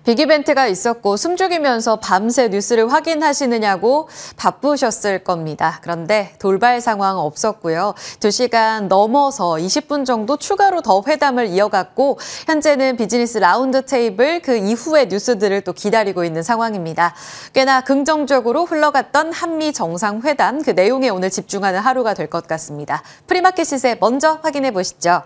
빅 이벤트가 있었고 숨죽이면서 밤새 뉴스를 확인하시느냐고 바쁘셨을 겁니다. 그런데 돌발 상황 없었고요. 2시간 넘어서 20분 정도 추가로 더 회담을 이어갔고 현재는 비즈니스 라운드 테이블 그 이후의 뉴스들을 또 기다리고 있는 상황입니다. 꽤나 긍정적으로 흘러갔던 한미 정상회담 그 내용에 오늘 집중하는 하루가 될 것 같습니다. 프리마켓 시세 먼저 확인해 보시죠.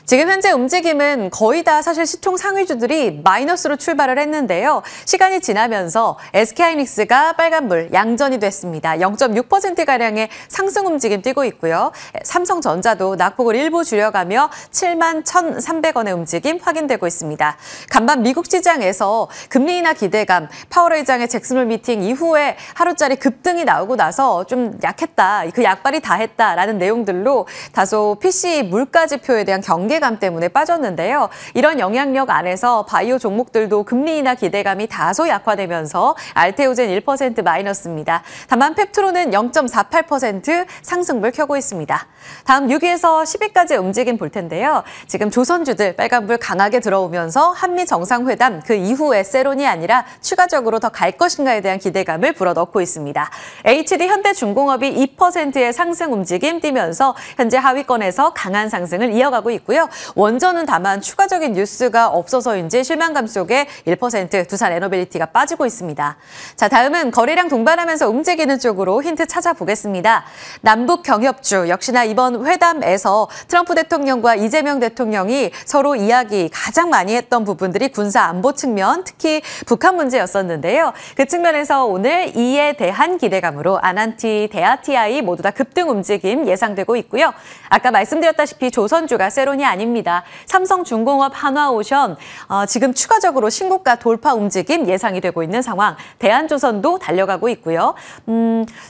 지금 현재 움직임은 거의 다 사실 시총 상위주들이 마이너스로 출발을 했는데요. 시간이 지나면서 SK하이닉스가 빨간불 양전이 됐습니다. 0.6%가량의 상승 움직임 띄고 있고요. 삼성전자도 낙폭을 일부 줄여가며 71,300원의 움직임 확인되고 있습니다. 간밤 미국 시장에서 금리 인하 기대감, 파월 의장의 잭슨홀 미팅 이후에 하루짜리 급등이 나오고 나서 좀 약했다, 그 약발이 다 했다라는 내용들로 다소 PC 물가 지표에 대한 경계감 때문에 빠졌는데요. 이런 영향력 안에서 바이오 종목들도 금리 인하 기대감이 다소 약화되면서 알테오젠 1% 마이너스입니다. 다만 펩트로는 0.48% 상승불 켜고 있습니다. 다음 6위에서 10위까지 움직임 볼 텐데요. 지금 조선주들 빨간불 강하게 들어오면서 한미 정상회담 그 이후에 세론이 아니라 추가적으로 더 갈 것인가에 대한 기대감을 불어넣고 있습니다. HD 현대중공업이 2%의 상승 움직임 띄면서 현재 하위권에서 강한 상승을 이어가고 있고요. 원전은 다만 추가적인 뉴스가 없어서인지 실망감 속에 1% 두산 에너빌리티가 빠지고 있습니다. 자, 다음은 거래량 동반하면서 움직이는 쪽으로 힌트 찾아보겠습니다. 남북 경협주 역시나 이번 회담에서 트럼프 대통령과 이재명 대통령이 서로 이야기 가장 많이 했던 부분들이 군사 안보 측면, 특히 북한 문제였었는데요. 그 측면에서 오늘 이에 대한 기대감으로 아난티, 대아티아이 모두 다 급등 움직임 예상되고 있고요. 아까 말씀드렸다시피 조선주가 세론이 아닙니다. 삼성중공업, 한화오션 지금 추가적으로 신고가 돌파 움직임 예상이 되고 있는 상황. 대한조선도 달려가고 있고요.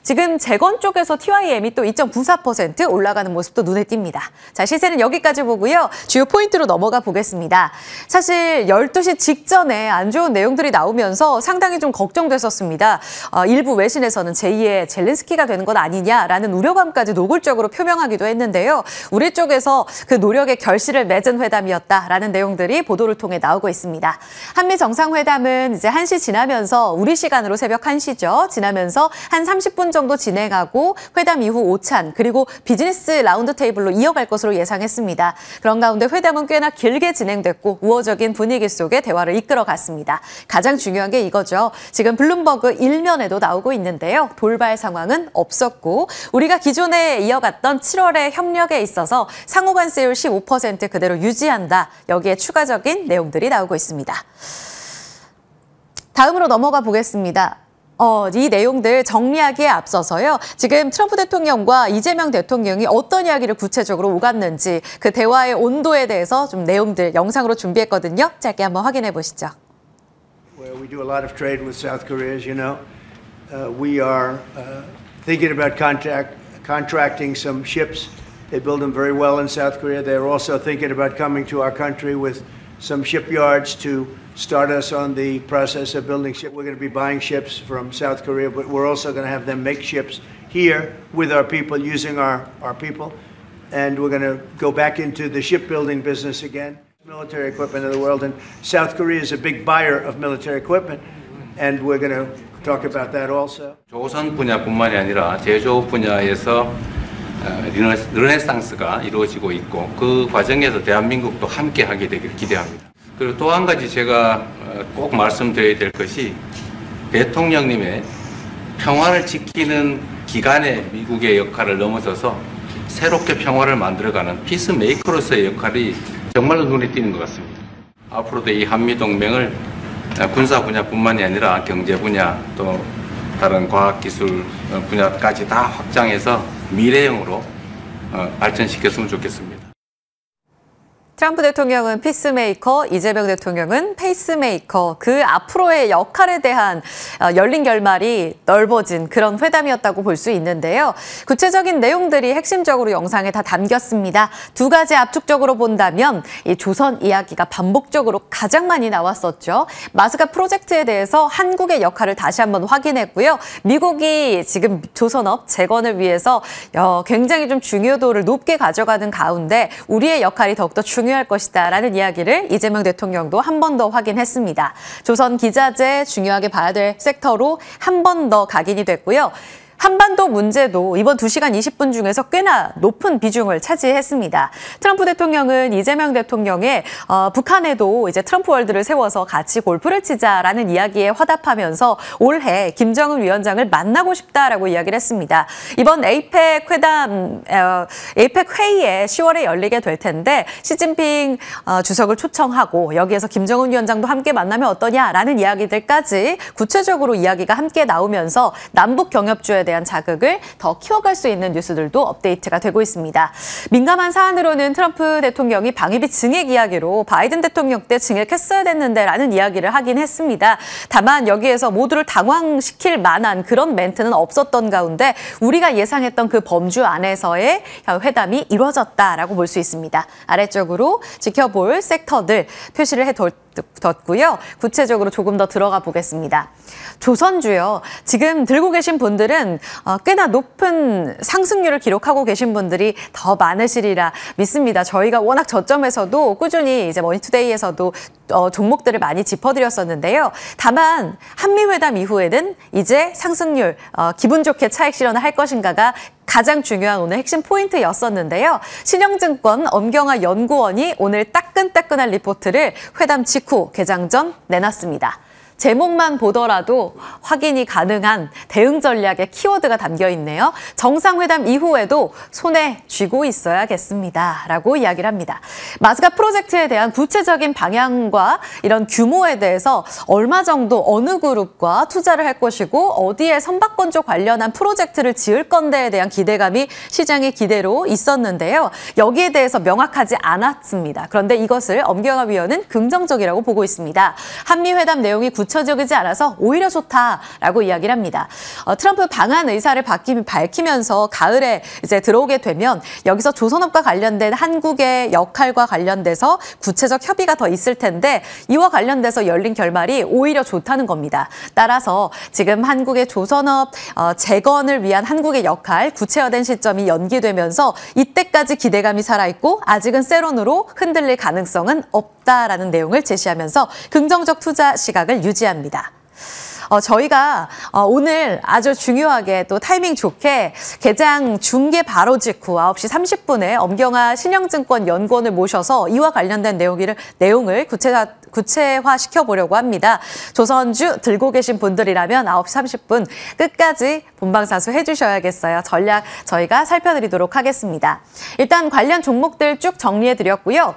지금 재건 쪽에서 TYM이 또 2.94% 올라가는 모습도 눈에 띕니다. 자, 시세는 여기까지 보고요. 주요 포인트로 넘어가 보겠습니다. 사실 12시 직전에 안 좋은 내용들이 나오면서 상당히 좀 걱정됐었습니다. 일부 외신에서는 제2의 젤렌스키가 되는 것 아니냐라는 우려감까지 노골적으로 표명하기도 했는데요. 우리 쪽에서 그 노력의 결실을 맺은 회담이었다라는 내용들이 보도를 통해 나오고 있습니다. 한미 정상회담은 이제 1시 지나면서 우리 시간으로 새벽 1시죠. 지나면서 한 30분 정도 진행하고 회담 이후 오찬 그리고 비즈니스 라운드 테이블로 이어갈 것으로 예상했습니다. 그런 가운데 회담은 꽤나 길게 진행됐고 우호적인 분위기 속에 대화를 이끌어갔습니다. 가장 중요한 게 이거죠. 지금 블룸버그 일면에도 나오고 있는데요. 돌발 상황은 없었고 우리가 기존에 이어갔던 7월의 협력에 있어서 상호관세율 15% 그대로 유지한다. 여기에 추가적인 내용들이 나오고 있습니다. 다음으로 넘어가 보겠습니다. 이 내용들 정리하기에 앞서서요. 지금 트럼프 대통령과 이재명 대통령이 어떤 이야기를 구체적으로 오갔는지 그 대화의 온도에 대해서 좀 내용들 영상으로 준비했거든요. 짧게 한번 확인해 보시죠. Well, we do a lot of trade with South Korea, as you know. We are thinking about contracting some ships. They build them very well in South Korea. They're also thinking about coming to our country with some shipyards to start us on the process of building ships. We're going to be buying ships from South Korea, but we're also going to have them make ships here with our people, using our people. And we're going to go back into the shipbuilding business again. Military equipment in the world. And South Korea is a big buyer of military equipment. And we're going to talk about that also. 조선 분야뿐만이 아니라 제조업 분야에서 르네상스가 이루어지고 있고 그 과정에서 대한민국도 함께하게 되기를 기대합니다. 그리고 또 한 가지 제가 꼭 말씀드려야 될 것이 대통령님의 평화를 지키는 기간의 미국의 역할을 넘어서서 새롭게 평화를 만들어가는 피스메이커로서의 역할이 정말로 눈에 띄는 것 같습니다. 앞으로도 이 한미동맹을 군사 분야뿐만이 아니라 경제 분야 또 다른 과학기술 분야까지 다 확장해서 미래형으로 발전시켰으면 좋겠습니다. 트럼프 대통령은 피스메이커, 이재명 대통령은 페이스메이커, 그 앞으로의 역할에 대한 열린 결말이 넓어진 그런 회담이었다고 볼 수 있는데요. 구체적인 내용들이 핵심적으로 영상에 다 담겼습니다. 두 가지 압축적으로 본다면 이 조선 이야기가 반복적으로 가장 많이 나왔었죠. 마스가 프로젝트에 대해서 한국의 역할을 다시 한번 확인했고요. 미국이 지금 조선업 재건을 위해서 굉장히 좀 중요도를 높게 가져가는 가운데 우리의 역할이 더욱더 중요합니다. 중요할 것이다라는 이야기를 이재명 대통령도 한 번 더 확인했습니다. 조선 기자재 중요하게 봐야 될 섹터로 한 번 더 각인이 됐고요. 한반도 문제도 이번 2시간 20분 중에서 꽤나 높은 비중을 차지했습니다. 트럼프 대통령은 이재명 대통령의 북한에도 이제 트럼프 월드를 세워서 같이 골프를 치자라는 이야기에 화답하면서 올해 김정은 위원장을 만나고 싶다라고 이야기를 했습니다. 이번 에이펙 회의에 10월에 열리게 될 텐데 시진핑 주석을 초청하고 여기에서 김정은 위원장도 함께 만나면 어떠냐라는 이야기들까지 구체적으로 이야기가 함께 나오면서 남북 경협주에 대한 자극을 더 키워갈 수 있는 뉴스들도 업데이트가 되고 있습니다. 민감한 사안으로는 트럼프 대통령이 방위비 증액 이야기로 바이든 대통령 때 증액했어야 됐는데 라는 이야기를 하긴 했습니다. 다만 여기에서 모두를 당황시킬 만한 그런 멘트는 없었던 가운데 우리가 예상했던 그 범주 안에서의 회담이 이루어졌다라고 볼 수 있습니다. 아래쪽으로 지켜볼 섹터들 표시를 해뒀고요. 구체적으로 조금 더 들어가 보겠습니다. 조선주요. 지금 들고 계신 분들은 꽤나 높은 상승률을 기록하고 계신 분들이 더 많으시리라 믿습니다. 저희가 워낙 저점에서도 꾸준히 이제 머니투데이에서도 종목들을 많이 짚어드렸었는데요. 다만 한미회담 이후에는 이제 상승률 기분 좋게 차익 실현을 할 것인가가 가장 중요한 오늘 핵심 포인트였었는데요. 신영증권 엄경화 연구원이 오늘 따끈따끈한 리포트를 회담 직후 개장 전 내놨습니다. 제목만 보더라도 확인이 가능한 대응 전략의 키워드가 담겨 있네요. 정상회담 이후에도 손에 쥐고 있어야겠습니다. 라고 이야기를 합니다. 마스가 프로젝트에 대한 구체적인 방향과 이런 규모에 대해서 얼마 정도 어느 그룹과 투자를 할 것이고 어디에 선박건조 관련한 프로젝트를 지을 건데에 대한 기대감이 시장의 기대로 있었는데요. 여기에 대해서 명확하지 않았습니다. 그런데 이것을 엄경화 위원은 긍정적이라고 보고 있습니다. 한미회담 내용이 구체적이지 않아서 오히려 좋다라고 이야기를 합니다. 트럼프 방한 의사를 밝히면서 가을에 이제 들어오게 되면 여기서 조선업과 관련된 한국의 역할과 관련돼서 구체적 협의가 더 있을 텐데 이와 관련돼서 열린 결말이 오히려 좋다는 겁니다. 따라서 지금 한국의 조선업 재건을 위한 한국의 역할 구체화된 시점이 연기되면서 이때까지 기대감이 살아있고 아직은 세론으로 흔들릴 가능성은 없다라는 내용을 제시하면서 긍정적 투자 시각을 유지합니다. 저희가 오늘 아주 중요하게 또 타이밍 좋게 개장 중계 바로 직후 9시 30분에 엄경화 신영증권 연구원을 모셔서 이와 관련된 내용을 구체화시켜보려고 합니다. 조선주 들고 계신 분들이라면 9시 30분 끝까지 본방사수 해주셔야겠어요. 전략 저희가 살펴드리도록 하겠습니다. 일단 관련 종목들 쭉 정리해드렸고요.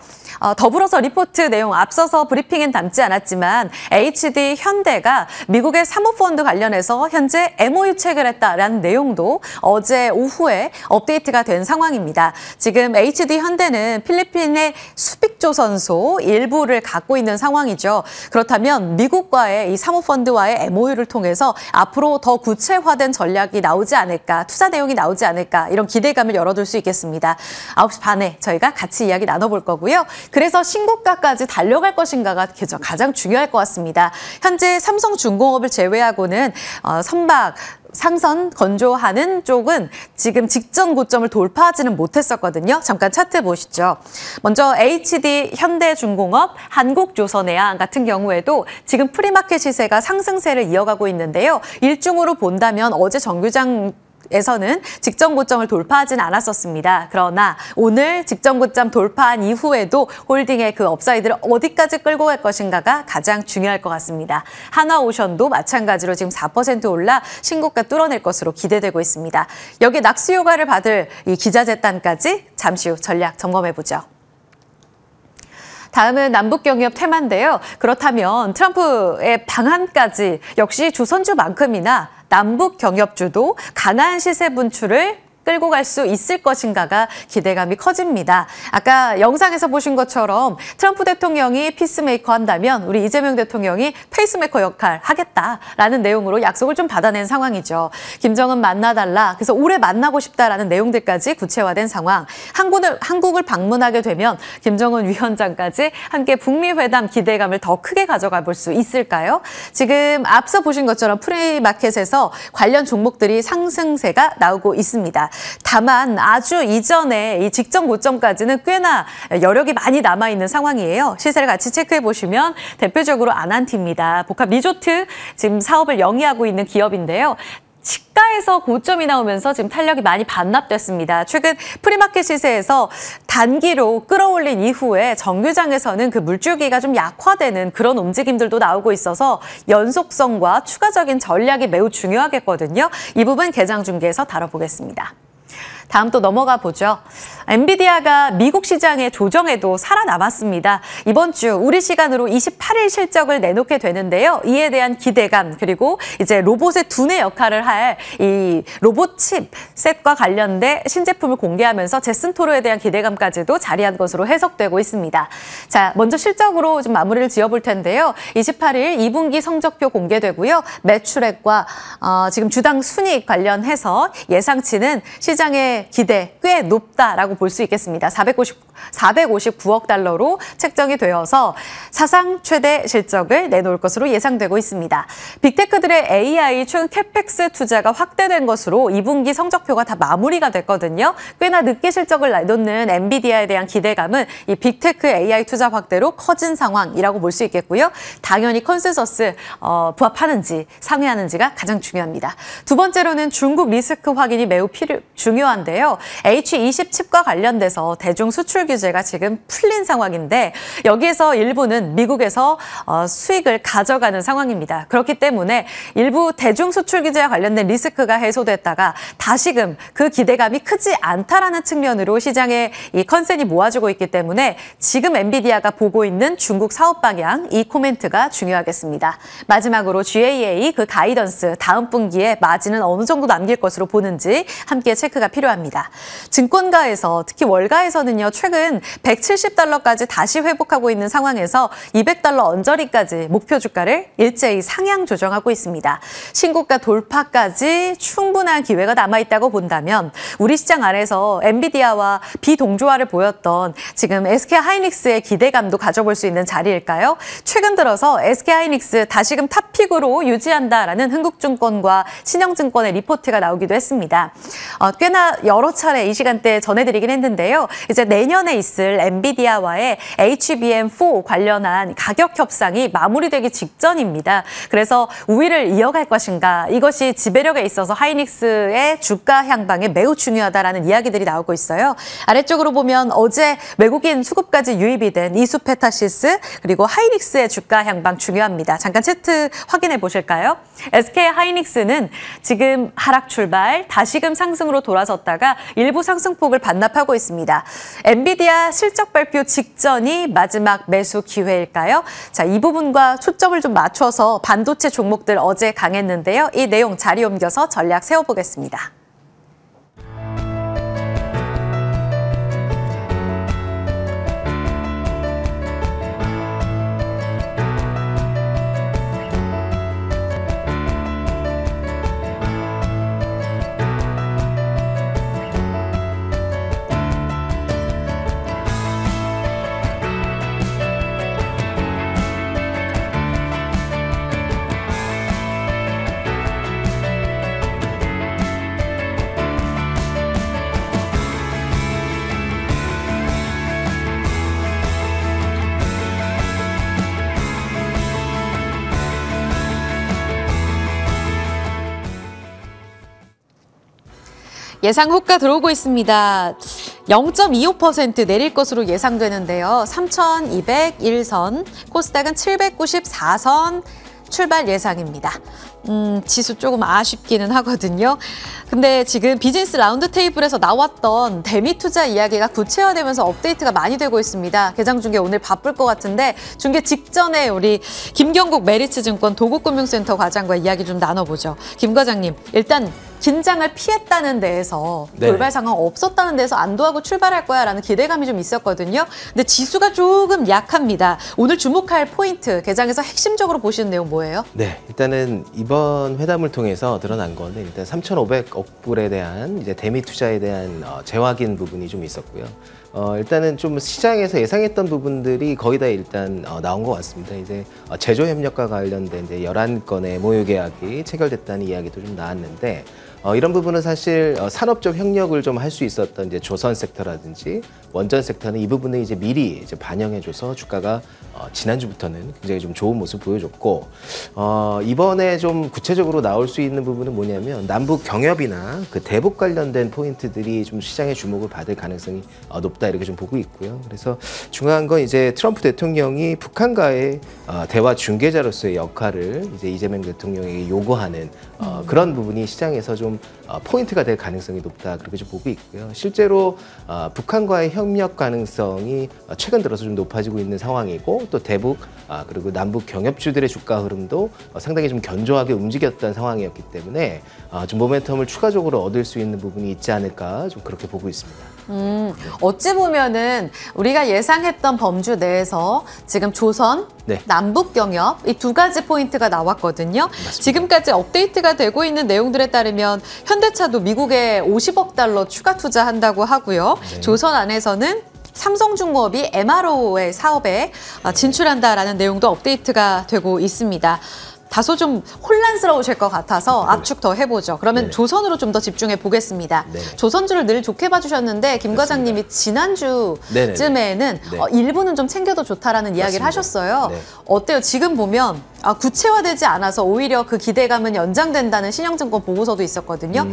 더불어서 리포트 내용 앞서서 브리핑엔 담지 않았지만 HD 현대가 미국의 사모펀드 관련해서 현재 MOU 체결했다라는 내용도 어제 오후에 업데이트가 된 상황입니다. 지금 HD 현대는 필리핀의 수빅조선소 일부를 갖고 있는 상황이죠. 그렇다면 미국과의 이 사모펀드와의 MOU를 통해서 앞으로 더 구체화된 전략이 나오지 않을까, 투자 내용이 나오지 않을까 이런 기대감을 열어둘 수 있겠습니다. 9시 반에 저희가 같이 이야기 나눠볼 거고요. 그래서 신고가까지 달려갈 것인가가 가장 중요할 것 같습니다. 현재 삼성중공업을 제외하고는 선박 상선 건조하는 쪽은 지금 직전 고점을 돌파하지는 못했었거든요. 잠깐 차트 보시죠. 먼저 HD 현대중공업, 한국조선해양 같은 경우에도 지금 프리마켓 시세가 상승세를 이어가고 있는데요. 일중으로 본다면 어제 정규장 에서는 직전 고점을 돌파하진 않았었습니다. 그러나 오늘 직전 고점 돌파한 이후에도 홀딩의 그 업사이드를 어디까지 끌고 갈 것인가가 가장 중요할 것 같습니다. 하나오션도 마찬가지로 지금 4% 올라 신고가 뚫어낼 것으로 기대되고 있습니다. 여기 낙수 효과를 받을 이 기자재단까지 잠시 후 전략 점검해보죠. 다음은 남북경협 테마인데요. 그렇다면 트럼프의 방한까지 역시 조선주만큼이나 남북 경협주도 강한 시세 분출을 끌고 갈 수 있을 것인가가 기대감이 커집니다. 아까 영상에서 보신 것처럼 트럼프 대통령이 피스메이커 한다면 우리 이재명 대통령이 페이스메이커 역할 하겠다라는 내용으로 약속을 좀 받아낸 상황이죠. 김정은 만나달라. 그래서 올해 만나고 싶다라는 내용들까지 구체화된 상황. 한국을 방문하게 되면 김정은 위원장까지 함께 북미 회담 기대감을 더 크게 가져가 볼 수 있을까요? 지금 앞서 보신 것처럼 프리마켓에서 관련 종목들이 상승세가 나오고 있습니다. 다만 아주 이전에 이 직전 고점까지는 꽤나 여력이 많이 남아있는 상황이에요. 시세를 같이 체크해 보시면 대표적으로 아난티입니다. 복합 리조트 지금 사업을 영위하고 있는 기업인데요. 시가에서 고점이 나오면서 지금 탄력이 많이 반납됐습니다. 최근 프리마켓 시세에서 단기로 끌어올린 이후에 정규장에서는 그 물줄기가 좀 약화되는 그런 움직임들도 나오고 있어서 연속성과 추가적인 전략이 매우 중요하겠거든요. 이 부분 개장 중계에서 다뤄보겠습니다. 다음 또 넘어가 보죠. 엔비디아가 미국 시장의 조정에도 살아남았습니다. 이번 주 우리 시간으로 28일 실적을 내놓게 되는데요. 이에 대한 기대감 그리고 이제 로봇의 두뇌 역할을 할 이 로봇 칩셋과 관련된 신제품을 공개하면서 제슨 토로에 대한 기대감까지도 자리한 것으로 해석되고 있습니다. 자, 먼저 실적으로 좀 마무리를 지어볼 텐데요. 28일 2분기 성적표 공개되고요. 매출액과 지금 주당 순이익 관련해서 예상치는 시장의 기대 꽤 높다라고 볼 수 있겠습니다. 459억 달러로 책정이 되어서 사상 최대 실적을 내놓을 것으로 예상되고 있습니다. 빅테크들의 AI 최근 캐펙스 투자가 확대된 것으로 2분기 성적표가 다 마무리가 됐거든요. 꽤나 늦게 실적을 내놓는 엔비디아에 대한 기대감은 이 빅테크 AI 투자 확대로 커진 상황이라고 볼 수 있겠고요. 당연히 컨센서스 부합하는지 상회하는지가 가장 중요합니다. 두 번째로는 중국 리스크 확인이 매우 중요한데요. H20 칩과 관련돼서 대중 수출 규제가 지금 풀린 상황인데 여기에서 일부는 미국에서 수익을 가져가는 상황입니다. 그렇기 때문에 일부 대중 수출 규제와 관련된 리스크가 해소됐다가 다시금 그 기대감이 크지 않다라는 측면으로 시장에 이 컨센이 모아지고 있기 때문에 지금 엔비디아가 보고 있는 중국 사업 방향 이 코멘트가 중요하겠습니다. 마지막으로 GAA 그 가이던스 다음 분기에 마진은 어느 정도 남길 것으로 보는지 함께 체크가 필요합니다. 증권가에서 특히 월가에서는요. 최근 170달러까지 다시 회복하고 있는 상황에서 200달러 언저리까지 목표 주가를 일제히 상향 조정하고 있습니다. 신고가 돌파까지 충분한 기회가 남아있다고 본다면 우리 시장 안에서 엔비디아와 비동조화를 보였던 지금 SK하이닉스의 기대감도 가져볼 수 있는 자리일까요? 최근 들어서 SK하이닉스 다시금 탑픽으로 유지한다라는 흥국증권과 신영증권의 리포트가 나오기도 했습니다. 꽤나 여러 차례 이 시간대에 전해드리긴 했는데요. 이제 내년에 있을 엔비디아와의 HBM4 관련한 가격 협상이 마무리되기 직전입니다. 그래서 우위를 이어갈 것인가 이것이 지배력에 있어서 하이닉스의 주가 향방에 매우 중요하다라는 이야기들이 나오고 있어요. 아래쪽으로 보면 어제 외국인 수급까지 유입이 된 이수페타시스 그리고 하이닉스의 주가 향방 중요합니다. 잠깐 차트 확인해 보실까요? SK하이닉스는 지금 하락 출발 다시금 상승으로 돌아섰다가 일부 상승폭을 반납하고 있습니다. 엔비디아 실적 발표 직전이 마지막 매수 기회일까요? 자, 이 부분과 초점을 좀 맞춰서 반도체 종목들 어제 강했는데요. 이 내용 자리 옮겨서 전략 세워보겠습니다. 예상 호가 들어오고 있습니다. 0.25% 내릴 것으로 예상되는데요. 3,201선, 코스닥은 794선 출발 예상입니다. 지수 조금 아쉽기는 하거든요. 근데 지금 비즈니스 라운드 테이블에서 나왔던 대미 투자 이야기가 구체화되면서 업데이트가 많이 되고 있습니다. 개장 중계 오늘 바쁠 것 같은데 중계 직전에 우리 김경국 메리츠증권 도국금융센터 과장과 이야기 좀 나눠보죠. 김 과장님, 일단 긴장을 피했다는 데에서 돌발 상황 없었다는 데에서 안도하고 출발할 거야라는 기대감이 좀 있었거든요. 근데 지수가 조금 약합니다. 오늘 주목할 포인트, 개장에서 핵심적으로 보시는 내용 뭐예요? 네, 일단은 이번 회담을 통해서 드러난 건데 일단 3,500억 불에 대한 이제 대미 투자에 대한 재확인 부분이 좀 있었고요. 일단은 좀 시장에서 예상했던 부분들이 거의 다 일단 나온 것 같습니다. 이제 제조 협력과 관련된 이제 11건의 MOU 계약이 체결됐다는 이야기도 좀 나왔는데 이런 부분은 사실 산업적 협력을 좀 할 수 있었던 이제 조선 섹터라든지 원전 섹터는 이 부분을 이제 미리 이제 반영해줘서 주가가 지난주부터는 굉장히 좀 좋은 모습 보여줬고, 이번에 좀 구체적으로 나올 수 있는 부분은 뭐냐면 남북 경협이나 그 대북 관련된 포인트들이 좀 시장의 주목을 받을 가능성이 높다 이렇게 좀 보고 있고요. 그래서 중요한 건 이제 트럼프 대통령이 북한과의 대화 중개자로서의 역할을 이제 이재명 대통령에게 요구하는 그런 부분이 시장에서 좀 포인트가 될 가능성이 높다 그렇게 좀 보고 있고요. 실제로 북한과의 협력 가능성이 최근 들어서 좀 높아지고 있는 상황이고, 또 대북 그리고 남북 경협주들의 주가 흐름도 상당히 좀 견조하게 움직였던 상황이었기 때문에 좀 모멘텀을 추가적으로 얻을 수 있는 부분이 있지 않을까 좀 그렇게 보고 있습니다. 어찌 보면은 우리가 예상했던 범주 내에서 지금 조선, 네. 남북 경협 이 두 가지 포인트가 나왔거든요. 맞습니다. 지금까지 업데이트가 되고 있는 내용들에 따르면 현대차도 미국에 50억 달러 추가 투자한다고 하고요. 네. 조선 안에서는 삼성중공업이 MRO의 사업에 진출한다라는 내용도 업데이트가 되고 있습니다. 다소 좀 혼란스러우실 것 같아서 압축 더 해보죠. 그러면 네네. 조선으로 좀 더 집중해 보겠습니다. 네네. 조선주를 늘 좋게 봐주셨는데 김 과장님이 네네네. 지난주쯤에는 네. 일부는 좀 챙겨도 좋다라는 이야기를 맞습니다. 하셨어요. 네. 어때요? 지금 보면 구체화되지 않아서 오히려 그 기대감은 연장된다는 신영증권 보고서도 있었거든요.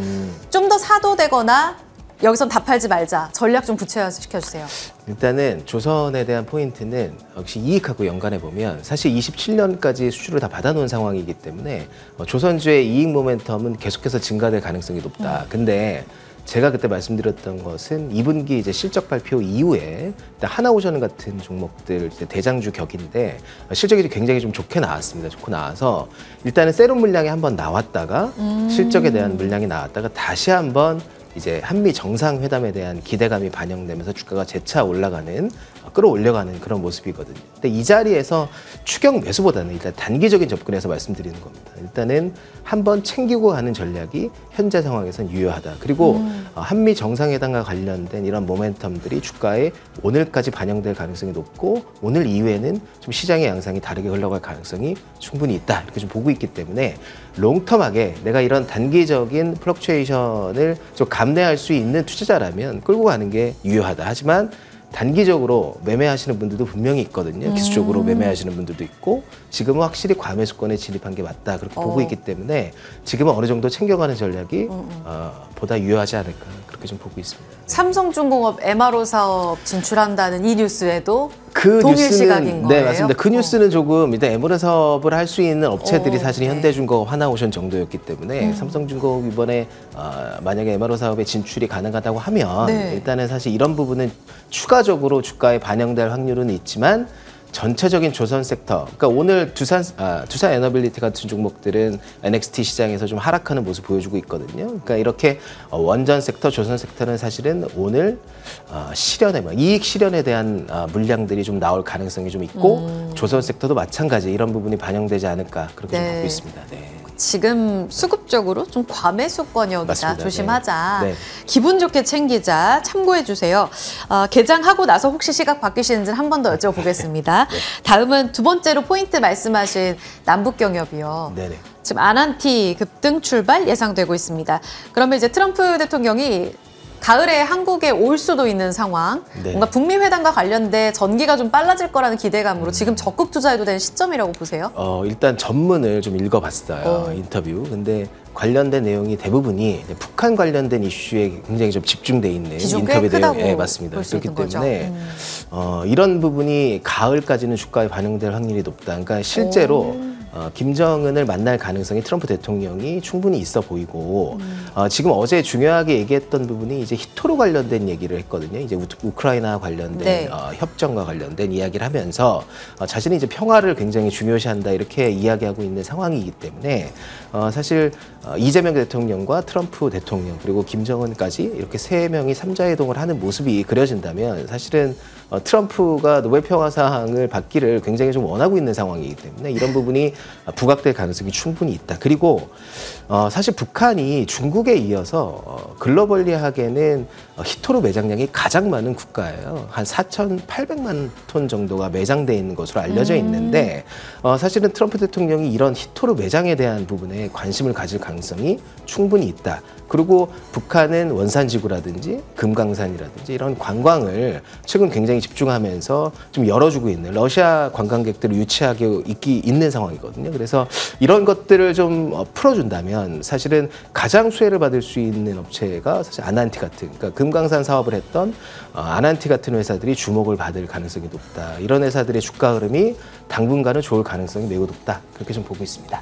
좀 더 사도 되거나 여기선 다 팔지 말자. 전략 좀 구체화시켜주세요. 일단은 조선에 대한 포인트는 역시 이익하고 연관해 보면 사실 27년까지 수주를 다 받아놓은 상황이기 때문에 조선주의 이익 모멘텀은 계속해서 증가될 가능성이 높다. 근데 제가 그때 말씀드렸던 것은 2분기 이제 실적 발표 이후에 일단 하나오션 같은 종목들 이제 대장주 격인데 실적이 굉장히 좀 좋게 나왔습니다. 좋고 나와서 일단은 세론 물량이 한번 나왔다가 실적에 대한 물량이 나왔다가 다시 한번 이제 한미 정상회담에 대한 기대감이 반영되면서 주가가 재차 올라가는, 끌어올려가는 그런 모습이거든요. 근데 이 자리에서 추격 매수보다는 일단 단기적인 접근에서 말씀드리는 겁니다. 일단은 한번 챙기고 가는 전략이 현재 상황에선 유효하다. 그리고 한미 정상회담과 관련된 이런 모멘텀들이 주가에 오늘까지 반영될 가능성이 높고, 오늘 이후에는 좀 시장의 양상이 다르게 흘러갈 가능성이 충분히 있다. 이렇게 좀 보고 있기 때문에 롱텀하게 내가 이런 단기적인 플럭추에이션을 좀 감내할 수 있는 투자자라면 끌고 가는 게 유효하다. 하지만 단기적으로 매매하시는 분들도 분명히 있거든요. 기술적으로 매매하시는 분들도 있고, 지금은 확실히 과매수권에 진입한 게 맞다 그렇게 보고 있기 때문에 지금은 어느 정도 챙겨가는 전략이 보다 유효하지 않을까 그렇게 좀 보고 있습니다. 삼성중공업 MRO 사업 진출한다는 이 뉴스에도 그 동일 뉴스는, 시각인 거예요? 네, 맞습니다. 그 뉴스는 조금 일단 MRO 사업을 할 수 있는 업체들이 사실 네. 현대중공업, 하나오션 정도였기 때문에 삼성중공업 이번에 만약에 MRO 사업에 진출이 가능하다고 하면 네. 일단은 사실 이런 부분은 추가적으로 주가에 반영될 확률은 있지만 전체적인 조선 섹터, 그러니까 오늘 두산 에너빌리티 같은 종목들은 NXT 시장에서 좀 하락하는 모습 보여주고 있거든요. 그러니까 이렇게 원전 섹터, 조선 섹터는 사실은 오늘 실현에 이익 실현에 대한 물량들이 좀 나올 가능성이 좀 있고, 조선 섹터도 마찬가지 이런 부분이 반영되지 않을까 그렇게 좀 네. 보고 있습니다. 네. 지금 수급적으로 좀 과매수권이다. 맞습니다. 조심하자. 네. 네. 기분 좋게 챙기자. 참고해 주세요. 개장하고 나서 혹시 시각 바뀌시는지는 한 번 더 여쭤보겠습니다. 네. 다음은 두 번째로 포인트 말씀하신 남북경협이요. 네네. 지금 아난티 급등 출발 예상되고 있습니다. 그러면 이제 트럼프 대통령이 가을에 한국에 올 수도 있는 상황, 네. 뭔가 북미 회담과 관련돼 전기가 좀 빨라질 거라는 기대감으로 지금 적극 투자해도 되는 시점이라고 보세요? 일단 전문을 좀 읽어봤어요. 인터뷰. 근데 관련된 내용이 대부분이 이제 북한 관련된 이슈에 굉장히 좀 집중돼 있는 비중 꽤 인터뷰 크다고 내용. 예, 맞습니다. 볼수 그렇기 있는 거죠. 때문에 이런 부분이 가을까지는 주가에 반영될 확률이 높다. 그러니까 실제로 김정은을 만날 가능성이 트럼프 대통령이 충분히 있어 보이고, 지금 어제 중요하게 얘기했던 부분이 이제 히토로 관련된 얘기를 했거든요. 이제 우크라이나 관련된 네. 협정과 관련된 이야기를 하면서 자신이 이제 평화를 굉장히 중요시한다 이렇게 이야기하고 있는 상황이기 때문에 사실 이재명 대통령과 트럼프 대통령 그리고 김정은까지 이렇게 세 명이 삼자회동을 하는 모습이 그려진다면 사실은 트럼프가 노벨 평화상을 받기를 굉장히 좀 원하고 있는 상황이기 때문에 이런 부분이 부각될 가능성이 충분히 있다. 그리고 사실 북한이 중국에 이어서 글로벌리하게는 히토로 매장량이 가장 많은 국가예요. 한 4,800만 톤 정도가 매장돼 있는 것으로 알려져 있는데 사실은 트럼프 대통령이 이런 히토로 매장에 대한 부분에 관심을 가질 가능성이 충분히 있다. 그리고 북한은 원산지구라든지 금강산이라든지 이런 관광을 최근 굉장히 집중하면서 좀 열어주고 있는 러시아 관광객들을 유치하게 있는 상황이거든요. 그래서 이런 것들을 좀 풀어준다면 사실은 가장 수혜를 받을 수 있는 업체가 사실 아난티 같은, 그러니까 금강산 사업을 했던 아난티 같은 회사들이 주목을 받을 가능성이 높다. 이런 회사들의 주가 흐름이 당분간은 좋을 가능성이 매우 높다. 그렇게 좀 보고 있습니다.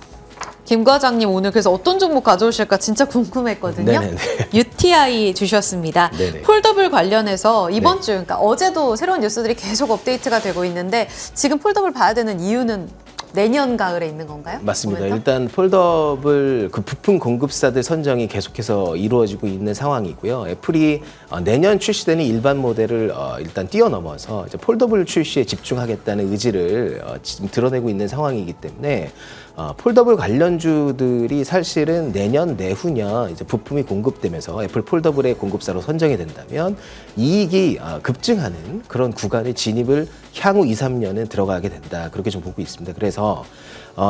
김 과장님 오늘 그래서 어떤 종목 가져오실까 진짜 궁금했거든요. 네네네. UTI 주셨습니다. 네네. 폴더블 관련해서 이번 네. 주, 그러니까 어제도 새로운 뉴스들이 계속 업데이트가 되고 있는데 지금 폴더블 봐야 되는 이유는 내년 가을에 있는 건가요? 맞습니다. 모멘텀? 일단 폴더블 그 부품 공급사들 선정이 계속해서 이루어지고 있는 상황이고요. 애플이 내년 출시되는 일반 모델을 일단 뛰어넘어서 이제 폴더블 출시에 집중하겠다는 의지를 지금 드러내고 있는 상황이기 때문에 폴더블 관련주들이 사실은 내년 내후년 이제 부품이 공급되면서 애플 폴더블의 공급사로 선정이 된다면 이익이 급증하는 그런 구간에 진입을 향후 2, 3년은 들어가게 된다. 그렇게 좀 보고 있습니다. 그래서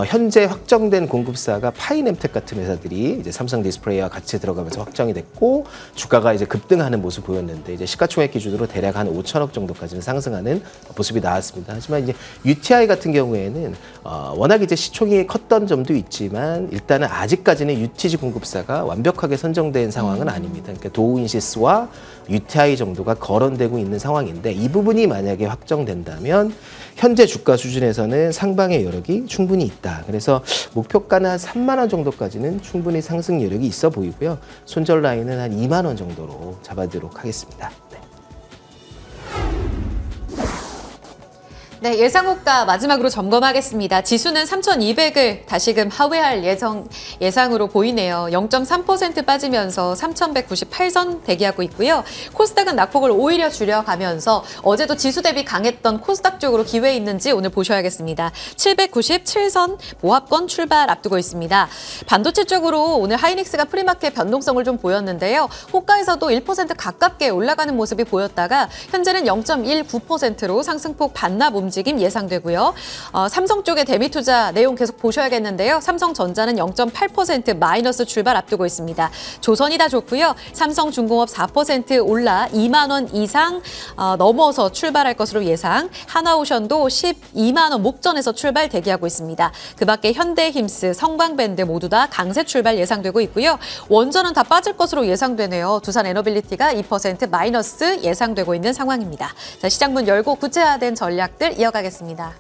현재 확정된 공급사가 파이nem텍 같은 회사들이 이제 삼성 디스플레이와 같이 들어가면서 확정이 됐고 주가가 이제 급등하는 모습 보였는데 이제 시가총액 기준으로 대략 한 5천억 정도까지는 상승하는 모습이 나왔습니다. 하지만 이제 UTI 같은 경우에는 워낙 이제 시총이 컸던 점도 있지만 일단은 아직까지는 UTG 공급사가 완벽하게 선정된 상황은 아닙니다. 그러니까 도우인시스와 UTI 정도가 거론되고 있는 상황인데 이 부분이 만약에 확정된다면 현재 주가 수준에서는 상방의 여력이 충분히 있다. 그래서 목표가는 한 3만 원 정도까지는 충분히 상승 여력이 있어 보이고요. 손절 라인은 한 2만 원 정도로 잡아두도록 하겠습니다. 네. 네, 예상호가 마지막으로 점검하겠습니다. 지수는 3,200을 다시금 하회할 예상으로 보이네요. 0.3% 빠지면서 3,198선 대기하고 있고요. 코스닥은 낙폭을 오히려 줄여가면서 어제도 지수 대비 강했던 코스닥 쪽으로 기회 있는지 오늘 보셔야겠습니다. 797선 모합권 출발 앞두고 있습니다. 반도체 쪽으로 오늘 하이닉스가 프리마켓 변동성을 좀 보였는데요. 호가에서도 1% 가깝게 올라가는 모습이 보였다가 현재는 0.19%로 상승폭 반납 움직임 예상되고요. 삼성 쪽의 대미 투자 내용 계속 보셔야겠는데요. 삼성전자는 0.8% 마이너스 출발 앞두고 있습니다. 조선이 다 좋고요. 삼성중공업 4% 올라 2만 원 이상 넘어서 출발할 것으로 예상. 하나오션도 12만 원 목전에서 출발 대기하고 있습니다. 그 밖에 현대힘스, 성광밴드 모두 다 강세 출발 예상되고 있고요. 원전은 다 빠질 것으로 예상되네요. 두산에너빌리티가 2% 마이너스 예상되고 있는 상황입니다. 자, 시장 문 열고 구체화된 전략들 이어가겠습니다.